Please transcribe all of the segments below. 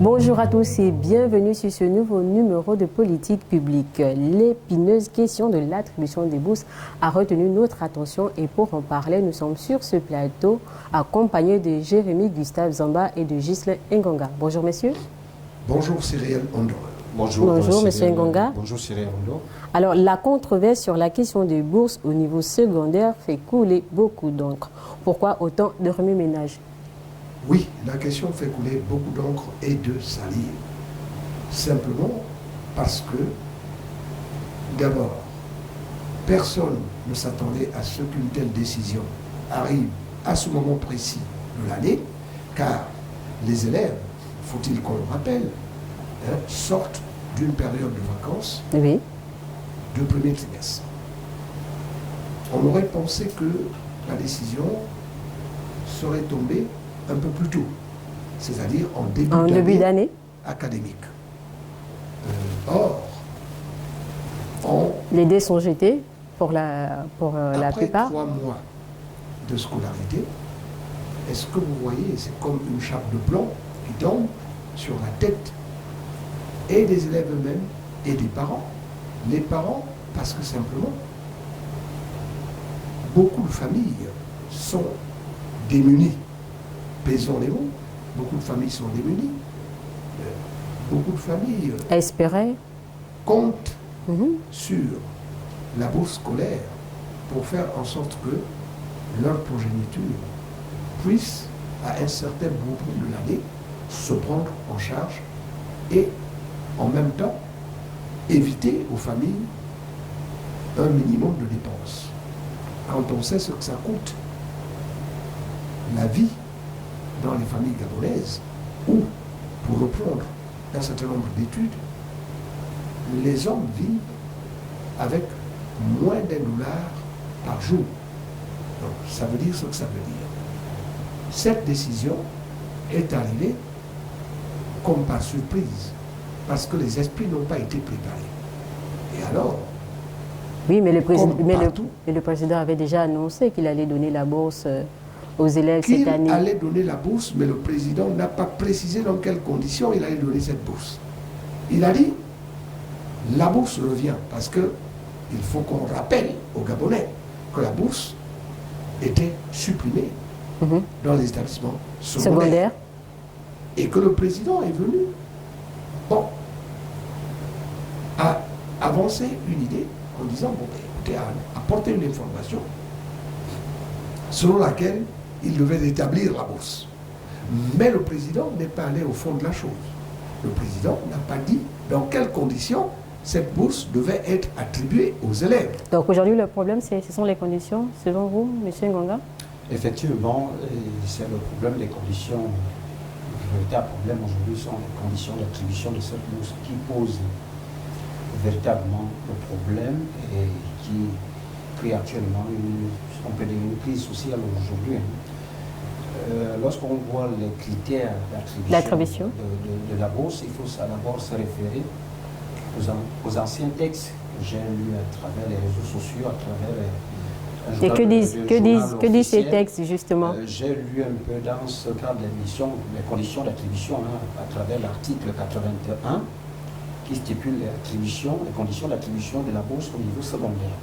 Bonjour à tous et bienvenue sur ce nouveau numéro de Politique publique. L'épineuse question de l'attribution des bourses a retenu notre attention et pour en parler, nous sommes sur ce plateau accompagnés de Jérémy Gustave Zamba et de Ghislain Ngonga. Bonjour messieurs. Bonjour Cyril Ondo. Bonjour monsieur Ngonga. Bonjour Cyril Ondo. Alors la controverse sur la question des bourses au niveau secondaire fait couler beaucoup d'encre. Pourquoi autant de remue-ménage? Oui, la question fait couler beaucoup d'encre et de salive. Simplement parce que, d'abord, personne ne s'attendait à ce qu'une telle décision arrive à ce moment précis de l'année, car les élèves, faut-il qu'on le rappelle, sortent d'une période de vacances Oui. de premier trimestre. On aurait pensé que la décision serait tombée un peu plus tôt, c'est-à-dire en début d'année académique. Or, les dés sont jetés pour la plupart. Après 3 mois de scolarité, est-ce que vous voyez, c'est comme une chape de plomb qui tombe sur la tête et des élèves eux-mêmes et des parents. Les parents, parce que simplement, beaucoup de familles sont démunies. Pesons les mots, beaucoup de familles sont démunies. Beaucoup de familles comptent sur la bourse scolaire pour faire en sorte que leur progéniture puisse, à un certain moment de l'année, se prendre en charge et, en même temps, éviter aux familles un minimum de dépenses. Quand on sait ce que ça coûte, la vie dans les familles gabonaises, où, pour reprendre un certain nombre d'études, les hommes vivent avec moins d'$1 par jour. Donc, ça veut dire ce que ça veut dire. Cette décision est arrivée comme par surprise, parce que les esprits n'ont pas été préparés. Et alors, oui, mais le président avait déjà annoncé qu'il allait donner la bourse aux élèves cette année. Il allait donner la bourse, mais le président n'a pas précisé dans quelles conditions il allait donner cette bourse. Il a dit, la bourse revient, parce que il faut qu'on rappelle aux Gabonais que la bourse était supprimée dans les établissements secondaires. Et que le président est venu, à avancer une idée en disant, écoutez, à apporter une information selon laquelle il devait établir la bourse. Mais le président n'est pas allé au fond de la chose. Le président n'a pas dit dans quelles conditions cette bourse devait être attribuée aux élèves. Donc aujourd'hui, le problème, ce sont les conditions, selon vous, M. Ngonga? Effectivement, c'est le problème des conditions. Le véritable problème aujourd'hui sont les conditions d'attribution de cette bourse qui posent véritablement le problème et qui crée actuellement une crise sociale aujourd'hui. Lorsqu'on voit les critères d'attribution de la bourse, il faut d'abord se référer aux anciens textes que j'ai lus à travers les réseaux sociaux, à travers et que disent ces textes justement? J'ai lu un peu dans ce cadre d'émission les conditions d'attribution à travers l'article 81 qui stipule les conditions d'attribution de la bourse au niveau secondaire,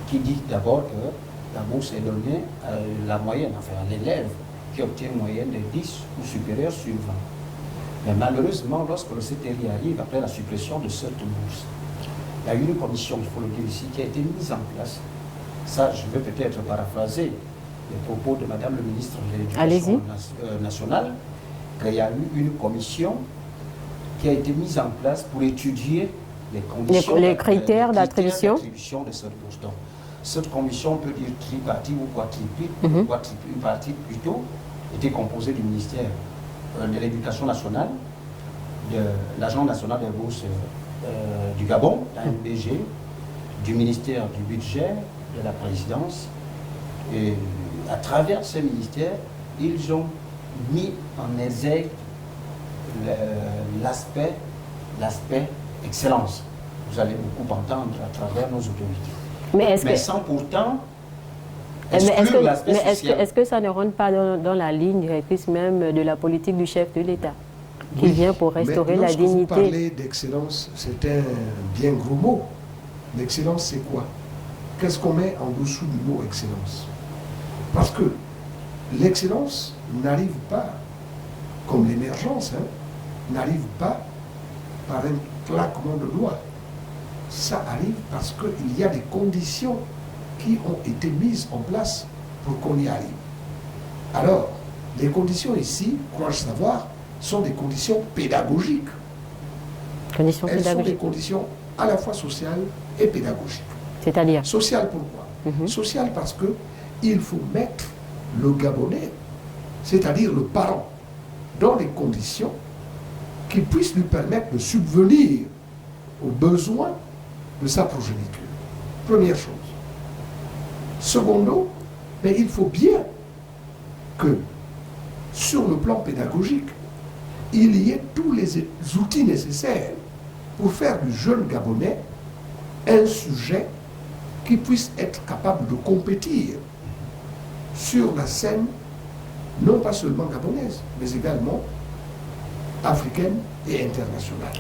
qui dit d'abord que la bourse est donnée à la moyenne, enfin à l'élève qui obtient une moyenne de 10 ou supérieure sur 20. Mais malheureusement, lorsque le CTRI arrive après la suppression de cette bourse, il y a une commission, il faut le dire ici, qui a été mise en place. Ça, je vais peut-être paraphraser les propos de Madame le ministre de l'Éducation nationale, qu'il y a eu une commission qui a été mise en place pour étudier les conditions, les critères d'attribution de cette bourse. Donc, cette commission, on peut dire tripartite ou quadripartite plutôt, était composée du ministère de l'Éducation nationale, de l'Agence nationale des bourses du Gabon, l'ANBG, du ministère du budget, de la présidence. Et à travers ces ministères, ils ont mis en exergue l'aspect excellence. Vous allez beaucoup entendre à travers nos autorités. Mais sans pourtant exclure l'aspect social. Est-ce que ça ne rentre pas dans la ligne directrice même de la politique du chef de l'État? qu'il vient pour restaurer la dignité. Vous parlez d'excellence, c'est un bien gros mot. L'excellence, c'est quoi? Qu'est-ce qu'on met en dessous du mot excellence? Parce que l'excellence n'arrive pas, comme l'émergence, n'arrive pas par un claquement de doigts. Ça arrive parce qu'il y a des conditions qui ont été mises en place pour qu'on y arrive. Alors, les conditions ici, crois-je savoir, sont des conditions pédagogiques. Elles sont des conditions à la fois sociales et pédagogiques. C'est-à-dire? Sociales pourquoi? Sociales parce qu'il faut mettre le Gabonais, c'est-à-dire le parent, dans les conditions qui puissent lui permettre de subvenir aux besoins de sa progéniture. Première chose. Secondo, mais il faut bien que, sur le plan pédagogique, il y ait tous les outils nécessaires pour faire du jeune Gabonais un sujet qui puisse être capable de compétir sur la scène, non pas seulement gabonaise, mais également africaine et internationale.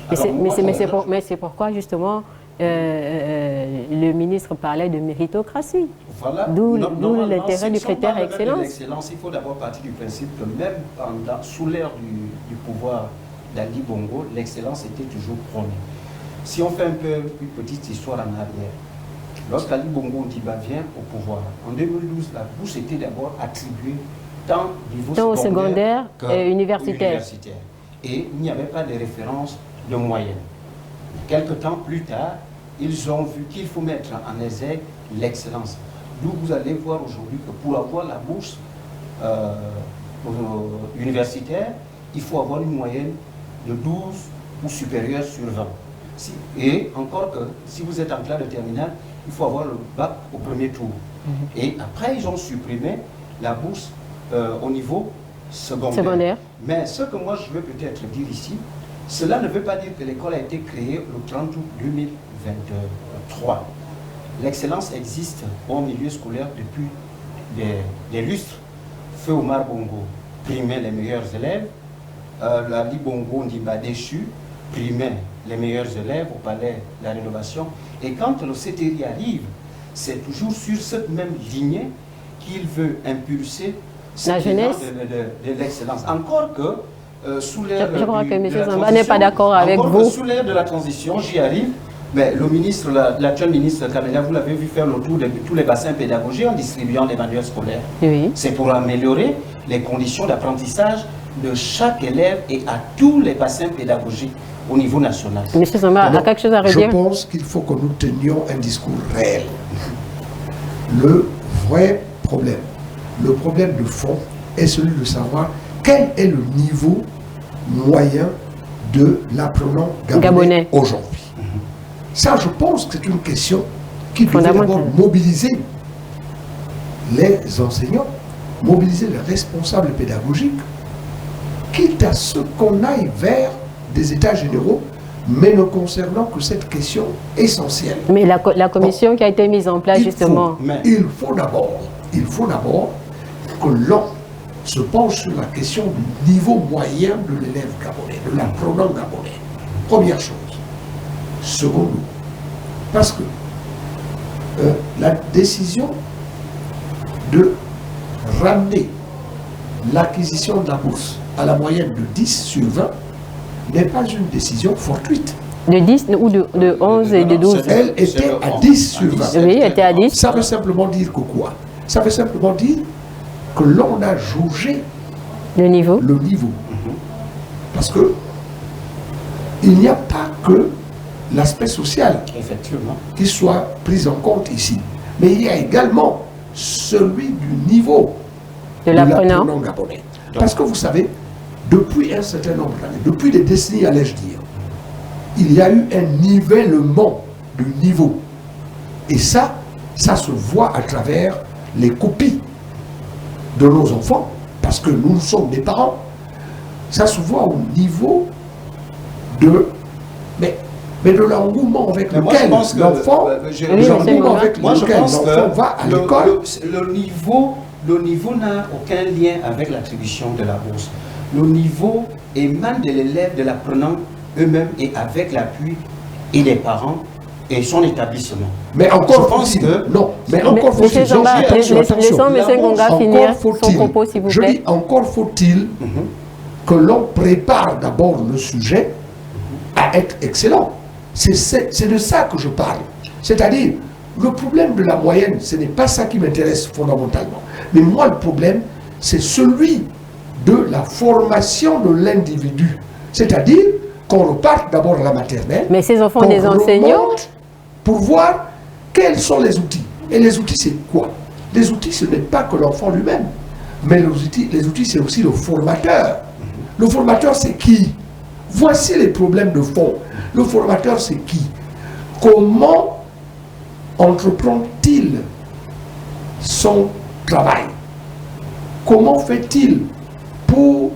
Mais c'est pourquoi, justement, le ministre parlait de méritocratie. Voilà. D'où l'intérêt du critère excellence. L'excellence, il faut d'abord partir du principe que même sous l'ère du pouvoir d'Ali Bongo, l'excellence était toujours prônée. Si on fait un peu une petite histoire en arrière, lorsqu'Ali Bongo Ondimba vient au pouvoir, en 2012, la bourse était d'abord attribuée tant au niveau secondaire et universitaire. Et il n'y avait pas de référence de moyenne. Quelque temps plus tard, ils ont vu qu'il faut mettre en exergue l'excellence. D'où vous allez voir aujourd'hui que pour avoir la bourse universitaire, il faut avoir une moyenne de 12 ou supérieure sur 20. Et encore que si vous êtes en classe de terminale, il faut avoir le bac au premier tour. Et après, ils ont supprimé la bourse au niveau secondaire. Mais ce que moi je veux peut-être dire ici, cela ne veut pas dire que l'école a été créée le 30 août 2023. L'excellence existe au milieu scolaire depuis des lustres. Feu Omar Bongo primait les meilleurs élèves, Ali Bongo Ondimba déchu primait les meilleurs élèves au palais de la rénovation. Et quand le CTRI arrive, c'est toujours sur cette même lignée qu'il veut impulser la jeunesse de l'excellence. Encore que sous l'ère je crois que M. Zamba n'est pas d'accord avec vous. Sous l'ère de la transition, j'y arrive, mais le ministre, l'actuel ministre Kabila, vous l'avez vu faire le tour de tous les bassins pédagogiques en distribuant des manuels scolaires. Oui. C'est pour améliorer les conditions d'apprentissage de chaque élève et à tous les bassins pédagogiques au niveau national. M. Zamba a quelque chose à redire? Je pense qu'il faut que nous tenions un discours réel. Le vrai problème, le problème de fond est celui de savoir quel est le niveau moyen de l'apprenant gabonais aujourd'hui. Ça, je pense que c'est une question qui doit d'abord mobiliser les enseignants, mobiliser les responsables pédagogiques, quitte à ce qu'on aille vers des états généraux, mais ne concernant que cette question essentielle. Mais la commission qui a été mise en place, justement... Il faut d'abord que l'on se penche sur la question du niveau moyen de l'élève gabonais, de l'apprenant gabonais. Première chose. Secondo, parce que la décision de ramener l'acquisition de la bourse à la moyenne de 10 sur 20 n'est pas une décision fortuite. De 10 ou de 11 et de 12? Elle était à 10 sur 20. Oui, elle était à 10. Ça veut simplement dire que quoi? Ça veut simplement dire que l'on a jaugé le niveau. Parce que il n'y a pas que l'aspect social qui soit pris en compte ici. Mais il y a également celui du niveau de l'apprenant gabonais. Parce que vous savez, depuis un certain nombre d'années, depuis des décennies, allais-je dire, il y a eu un nivellement du niveau. Et ça se voit à travers les copies de nos enfants, parce que nous sommes des parents. Ça se voit au niveau de... Mais de l'engouement avec lequel l'enfant va à l'école. Le niveau n'a aucun lien avec l'attribution de la bourse. le niveau émane de l'élève, de l'apprenant eux-mêmes et avec l'appui et les parents et son établissement. Mais encore faut-il que... Non, mais encore faut-il... Laissons M. Ngonga finir son propos, s'il vous plaît. Je dis, encore faut-il que l'on prépare d'abord le sujet à être excellent. C'est de ça que je parle. C'est-à-dire, le problème de la moyenne, ce n'est pas ça qui m'intéresse fondamentalement. Mais moi, le problème, c'est celui de la formation de l'individu. C'est-à-dire qu'on reparte d'abord à la maternelle. Mais ces enfants ont des enseignants pour voir quels sont les outils. Et les outils, c'est quoi? Les outils, ce n'est pas que l'enfant lui-même. Mais les outils, c'est aussi le formateur. Le formateur, c'est qui? Voici les problèmes de fond. Le formateur, c'est qui? Comment entreprend-il son travail? Comment fait-il pour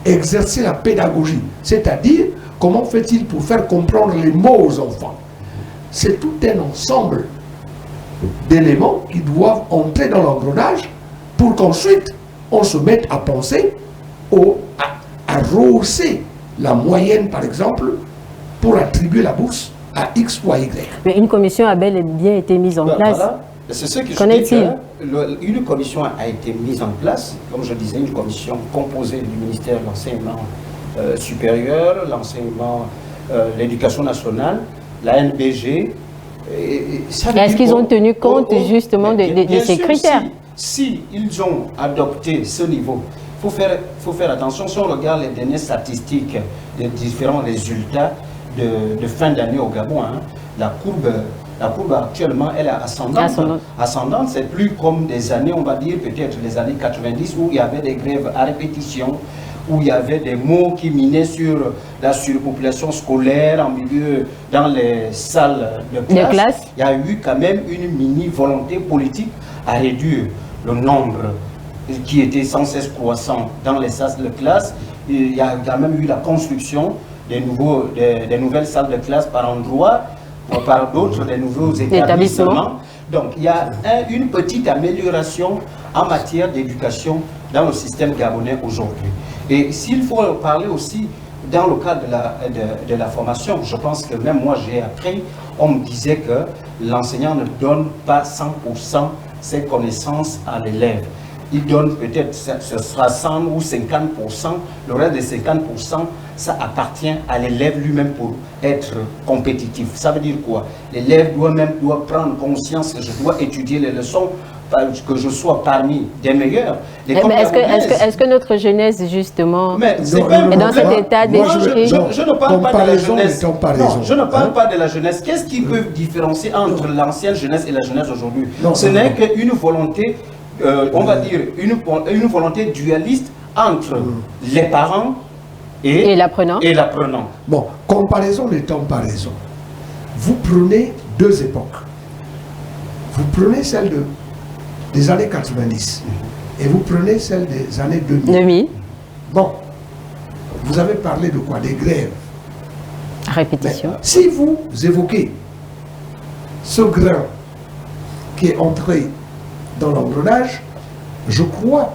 exercer la pédagogie? C'est-à-dire, comment fait-il pour faire comprendre les mots aux enfants? C'est tout un ensemble d'éléments qui doivent entrer dans l'engrenage pour qu'ensuite on se mette à penser à rehausser la moyenne, par exemple, pour attribuer la bourse à X ou à Y. Mais une commission a bel et bien été mise en place. Voilà. C'est ce que je dis que une commission a été mise en place, comme je disais, une commission composée du ministère de l'Enseignement supérieur, l'enseignement, l'éducation nationale, la NBG. Est-ce qu'ils ont tenu compte justement de ces critères? Si ils ont adopté ce niveau, il faut faire attention. Si on regarde les dernières statistiques des différents résultats de fin d'année au Gabon, hein, la courbe actuellement, elle est ascendante. C'est plus comme des années, on va dire peut-être les années 90 où il y avait des grèves à répétition, où il y avait des mots qui minaient sur la surpopulation scolaire en milieu, dans les salles de classe. Il y a eu quand même une mini-volonté politique à réduire le nombre qui était sans cesse croissant dans les salles de classe. Il y a quand même eu la construction des nouvelles salles de classe par endroit, par d'autres, des nouveaux établissements. Donc il y a une petite amélioration en matière d'éducation dans le système gabonais aujourd'hui. Et s'il faut parler aussi dans le cadre de la formation, je pense que même moi j'ai appris, on me disait que l'enseignant ne donne pas 100% ses connaissances à l'élève. Il donne peut-être, ce sera 100 ou 50%, le reste des 50%, ça appartient à l'élève lui-même pour être compétitif. Ça veut dire quoi? L'élève doit prendre conscience que je dois étudier les leçons, que je sois parmi des meilleurs. Est-ce que notre jeunesse, justement, est dans cet état d'esprit? Je ne parle pas de la jeunesse. Non, je ne parle pas de la jeunesse. Qu'est-ce qui peut différencier entre l'ancienne jeunesse et la jeunesse aujourd'hui? Ce n'est qu'une volonté, on va dire, une volonté dualiste entre les parents et l'apprenant. Bon, comparaison n'étant pas raison. Vous prenez deux époques. Vous prenez celle des années 90 et vous prenez celle des années 2000. Bon, vous avez parlé de quoi? Des grèves. À répétition. Mais si vous évoquez ce grain qui est entré dans l'engrenage, je crois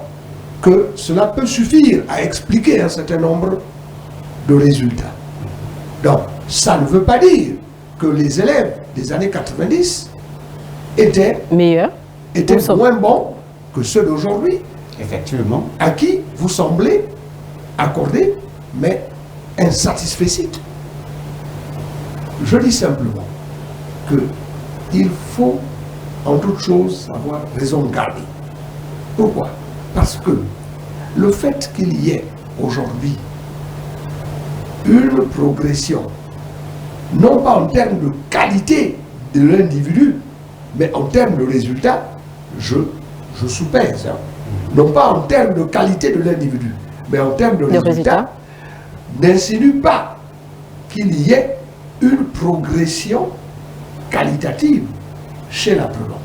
que cela peut suffire à expliquer un certain nombre de résultats. Donc, ça ne veut pas dire que les élèves des années 90 étaient meilleurs, étaient moins bons que ceux d'aujourd'hui. Effectivement. À qui vous semblez accorder, mais insatisfait. Je dis simplement qu'il faut, en toute chose, avoir raison de garder. Pourquoi? Parce que le fait qu'il y ait aujourd'hui une progression, non pas en termes de qualité de l'individu, mais en termes de résultat, je soupèse. Hein. Non pas en termes de qualité de l'individu, mais en termes de résultat, n'insinue pas qu'il y ait une progression qualitative chez l'apprenant.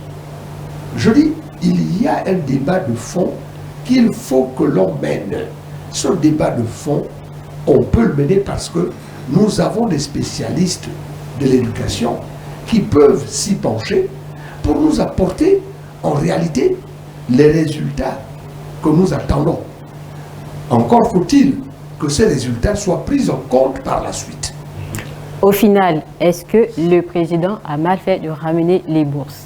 Je dis, il y a un débat de fond qu'il faut que l'on mène. Ce débat de fond, on peut le mener parce que nous avons des spécialistes de l'éducation qui peuvent s'y pencher pour nous apporter en réalité les résultats que nous attendons. Encore faut-il que ces résultats soient pris en compte par la suite. Au final, est-ce que le président a mal fait de ramener les bourses?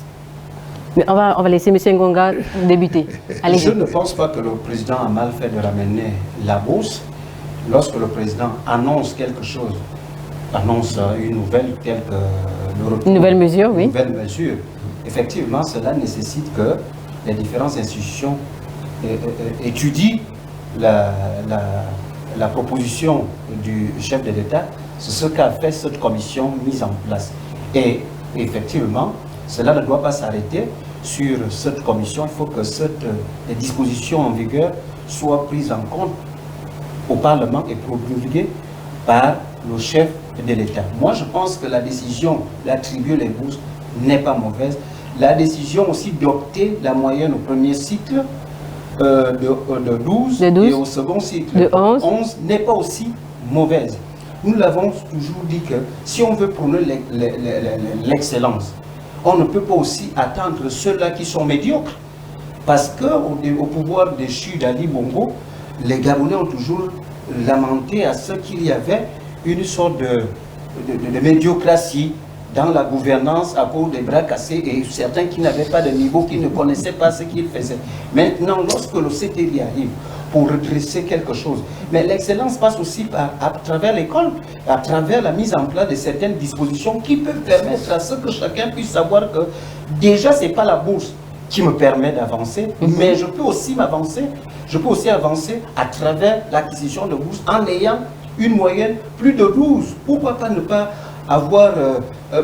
Mais on va laisser M. Ngonga débuter. Je ne pense pas que le président a mal fait de ramener la bourse. Lorsque le président annonce quelque chose, annonce une nouvelle telle que le retour, une nouvelle mesure, oui. Une nouvelle mesure, effectivement, cela nécessite que les différentes institutions étudient la proposition du chef de l'État. C'est ce qu'a fait cette commission mise en place. Et effectivement, cela ne doit pas s'arrêter sur cette commission. Il faut que les dispositions en vigueur soient prises en compte au Parlement et promulguées par le chef de l'État. Moi, je pense que la décision d'attribuer les bourses n'est pas mauvaise. La décision aussi d'opter la moyenne au premier cycle de 12 et au second cycle de 11 n'est pas aussi mauvaise. Nous l'avons toujours dit que si on veut prôner l'excellence, on ne peut pas aussi attendre ceux-là qui sont médiocres. Parce qu'au pouvoir déchu d'Ali Bongo, les Gabonais ont toujours lamenté à ce qu'il y avait une sorte de médiocratie dans la gouvernance à cause des bras cassés et certains qui n'avaient pas de niveau, qui ne connaissaient pas ce qu'ils faisaient. Maintenant, lorsque le CTI arrive pour redresser quelque chose, mais l'excellence passe aussi à travers l'école, à travers la mise en place de certaines dispositions qui peuvent permettre à ce que chacun puisse savoir que déjà, ce n'est pas la bourse qui me permet d'avancer, mais je peux aussi m'avancer, je peux aussi avancer à travers l'acquisition de bourses en ayant une moyenne plus de 12. Pourquoi pas ne pas avoir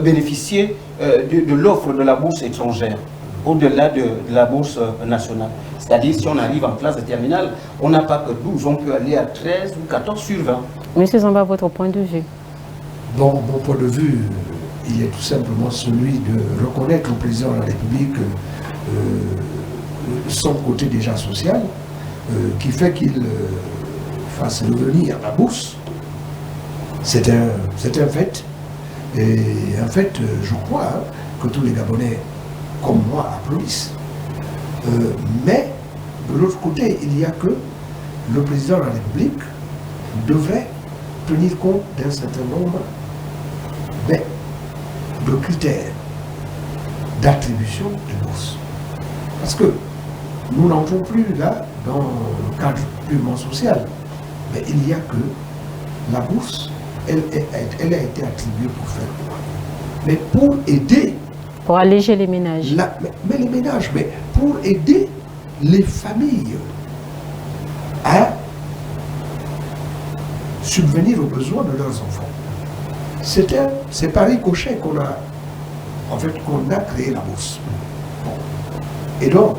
bénéficié de l'offre de la bourse étrangère au-delà de la bourse nationale. C'est-à-dire, si on arrive en classe de terminale, on n'a pas que 12, on peut aller à 13 ou 14 sur 20. Monsieur Zamba, votre point de vue? Bon, mon point de vue, il est tout simplement celui de reconnaître au président de la République son côté déjà social, qui fait qu'il fasse revenir la bourse. C'est un fait. Et en fait, je crois que tous les Gabonais, comme moi, applaudissent. Mais, de l'autre côté, il y a que le président de la République devrait tenir compte d'un certain nombre de critères d'attribution de bourse. Parce que nous n'entrons plus là dans le cadre purement social. Mais il y a que la bourse, elle a été attribuée pour faire quoi? Mais pour aider... Pour alléger les ménages. Mais les ménages, mais pour aider les familles à subvenir aux besoins de leurs enfants. C'est par ricochet qu'on a créé la bourse. Bon. Et donc,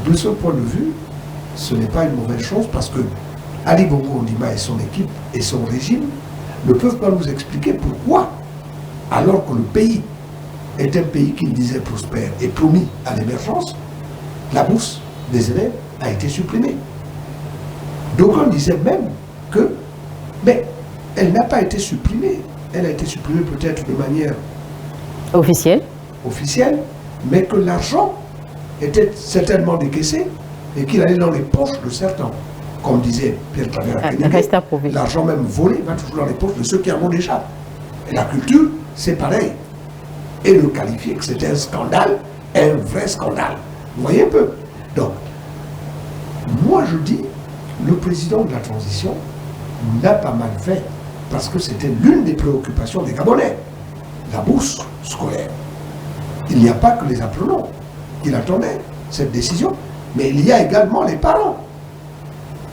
de ce point de vue, ce n'est pas une mauvaise chose parce que Ali Bongo Ondimba et son équipe et son régime ne peuvent pas nous expliquer pourquoi, alors que le pays est un pays qu'ils disaient prospère et promis à l'émergence, la bourse des élèves a été supprimée. Donc on disait même que, mais elle n'a pas été supprimée. Elle a été supprimée peut-être de manière officielle, mais que l'argent était certainement décaissé et qu'il allait dans les poches de certains. Comme disait Pierre Claver, l'argent même volé va toujours dans les poches de ceux qui en ont déjà. Et la culture, c'est pareil. Et le qualifier que c'était un scandale, un vrai scandale. Vous voyez un peu? Donc, moi je dis, le président de la transition n'a pas mal fait, parce que c'était l'une des préoccupations des Gabonais, la bourse scolaire. Il n'y a pas que les apprenants qui l'attendaient, cette décision, mais il y a également les parents.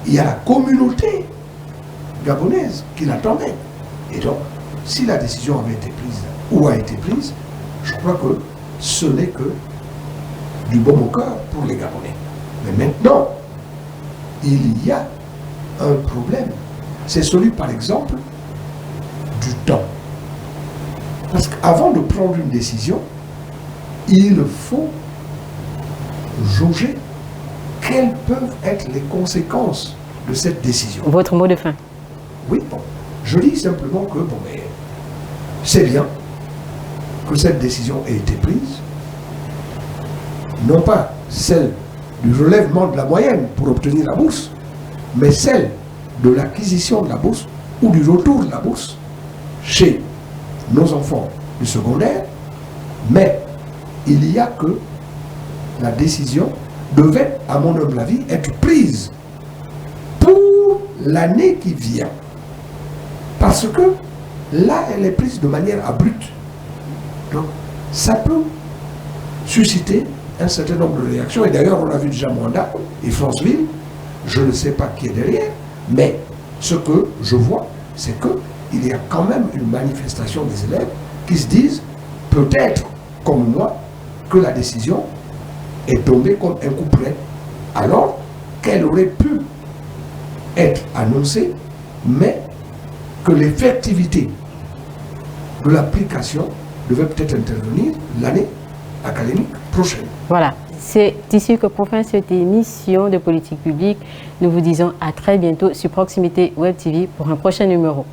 Il y a la communauté gabonaise qui l'attendait. Et donc, si la décision avait été prise ou a été prise, je crois que ce n'est que du bon au cœur pour les Gabonais. Mais maintenant, il y a un problème. C'est celui, par exemple, du temps. Parce qu'avant de prendre une décision, il faut jauger quelles peuvent être les conséquences de cette décision. Votre mot de fin? Oui, bon. Je dis simplement que, bon, mais c'est bien que cette décision ait été prise, non pas celle du relèvement de la moyenne pour obtenir la bourse, mais celle de l'acquisition de la bourse ou du retour de la bourse chez nos enfants du secondaire, mais il y a que la décision devait, à mon humble avis, être prise pour l'année qui vient. Parce que là, elle est prise de manière abrupte. Donc, ça peut susciter un certain nombre de réactions. Et d'ailleurs, on a vu déjà Mwanda et Franceville. Je ne sais pas qui est derrière, mais ce que je vois, c'est qu'il y a quand même une manifestation des élèves qui se disent, peut-être comme moi, que la décision est tombée comme un coup près, alors qu'elle aurait pu être annoncée, mais que l'effectivité de l'application devait peut-être intervenir l'année académique prochaine. Voilà, c'est ici que pour fin cette émission de politique publique, nous vous disons à très bientôt sur Proximité Web TV pour un prochain numéro.